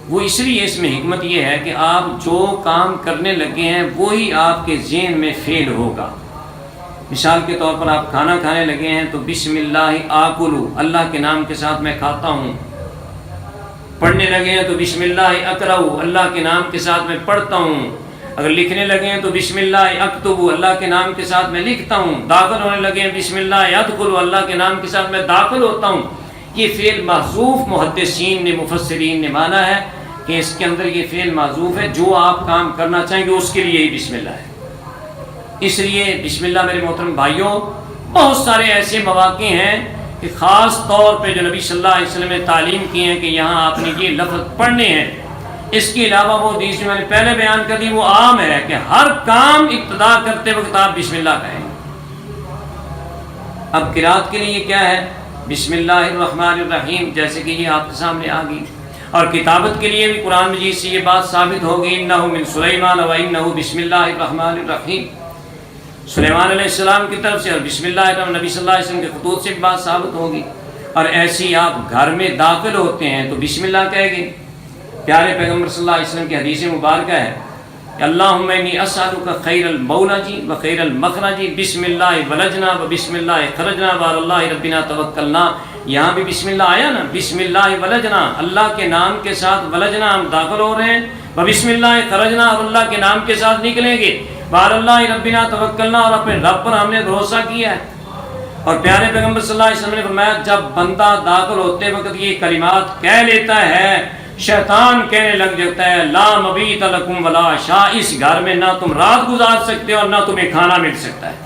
[SPEAKER 2] وہ اس لیے اس میں حکمت یہ ہے کہ آپ جو کام کرنے لگے ہیں وہی آپ کے ذہن میں فعل ہوگا. مثال کے طور پر آپ کھانا کھانے لگے ہیں تو بسم اللہ آکلو، اللہ کے نام کے ساتھ میں کھاتا ہوں. پڑھنے لگے ہیں تو بسم اللہ اقرؤ، اللہ کے نام کے ساتھ میں پڑھتا ہوں. اگر لکھنے لگے ہیں تو بسم اللہ اکتب، اللہ کے نام کے ساتھ میں لکھتا ہوں. داخل ہونے لگے ہیں بسم اللہ ادخل، اللہ کے نام کے ساتھ میں داخل ہوتا ہوں. یہ فعل محذوف محدثین نے، مفسرین نے مانا ہے کہ اس کے اندر یہ فعل محذوف ہے. جو آپ کام کرنا چاہیں گے اس کے لیے ہی بسم اللہ ہے. اس لیے بسم اللہ میرے محترم بھائیوں بہت سارے ایسے مواقع ہیں کہ خاص طور پہ جو نبی صلی اللہ علیہ وسلم نے تعلیم کی ہیں کہ یہاں آپ نے یہ لفظ پڑھنے ہیں. اس کے علاوہ وہ حدیث جو میں نے پہلے بیان کر دی وہ عام ہے کہ ہر کام ابتدا کرتے وقت آپ بسم اللہ کہیں. اب قرات کے لیے کیا ہے؟ بسم اللہ الرحمن الرحیم، جیسے کہ یہ آپ کے سامنے آ گئی. اور کتابت کے لیے بھی قرآن مجید سے یہ بات ثابت ہوگی انہ من سلیمان و انہ بسم اللہ الرحمن الرحیم. سلیمان علیہ السلام کی طرف سے اور بسم اللہ الرحمن، نبی صلی اللہ علیہ وسلم کے خطوط سے بھی بات ثابت ہوگی. اور ایسی آپ گھر میں داخل ہوتے ہیں تو بسم اللہ کہے گے. پیارے پیغمبر صلی اللہ علیہ وسلم کی حدیث مبارکہ ہے کہ اللہم انی اسألک خیر المولج و خیر المخرج، بسم اللہ ولجنا و بسم اللہ خرجنا و علی اللہ ربنا توکلنا. یہاں بھی بسم اللہ آیا نا، بسم اللہ ولجنا، اللہ کے نام کے ساتھ ولجنا ہم داخل ہو رہے ہیں، و بسم اللہ خرجنا، اور اللہ کے نام کے ساتھ نکلیں گے، وعلی اللہ ربنا توکلنا، اور اپنے رب پر ہم نے بھروسہ کیا ہے. اور پیارے پیغمبر صلی اللہ علیہ وسلم نے فرمایا جب بندہ داخل ہوتے وقت یہ کلمات کہہ لیتا ہے شیطان کہنے لگ جاتا ہے لا مبیت لکم ولا عشاء، اس گھر میں نہ تم رات گزار سکتے ہو اور نہ تمہیں کھانا مل سکتا ہے.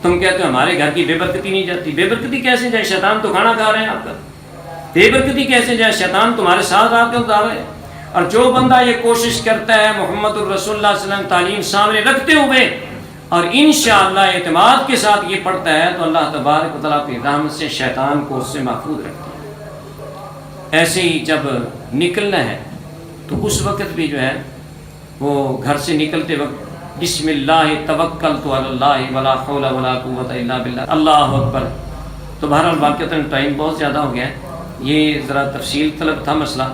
[SPEAKER 2] تم کہتے ہو ہمارے گھر کی بے برکتی نہیں جاتی. بے برکتی کیسے جائے؟ شیطان تو کھانا کھا رہے ہیں آپ کا. بے برکتی کیسے جائے؟ شیطان تمہارے ساتھ رات کے گزار رہے ہیں. اور جو بندہ یہ کوشش کرتا ہے محمد الرسول اللہ صلی اللہ علیہ وسلم تعلیم سامنے رکھتے ہوئے اور انشاءاللہ اعتماد کے ساتھ یہ پڑھتا ہے تو اللہ تبارک و تعالیٰ کی رحمت سے شیطان کو اس سے محفوظ رکھتا ہے. ایسے ہی جب نکلنا ہے تو اس وقت بھی جو ہے وہ گھر سے نکلتے وقت بسم اللہ توکلت علی اللہ ولا حول ولا قوت الا باللہ، اللہ اکبر. تو بہرحال واقعتاً ٹائم بہت زیادہ ہو گیا ہے، یہ ذرا تفصیل طلب تھا مسئلہ،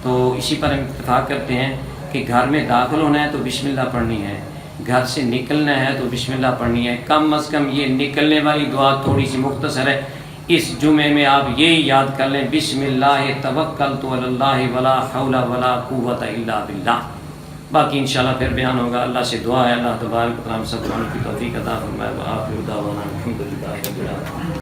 [SPEAKER 2] تو اسی پر ہم اتفاق کرتے ہیں کہ گھر میں داخل ہونا ہے تو بسم اللہ پڑھنی ہے، گھر سے نکلنا ہے تو بسم اللہ پڑھنی ہے. کم از کم یہ نکلنے والی دعا تھوڑی سی مختصر ہے. اس جمعے میں آپ یہی یاد کر لیں بسم اللہ توکلت علی اللہ ولا حول ولا قوت الا باللہ. باقی انشاءاللہ پھر بیان ہوگا. اللہ سے دعا ہے اللہ تبارک و تعالیٰ ہم سب کو کی توفیق عطا فرمائے. وآخر دعوانا الحمدللہ رب العالمین.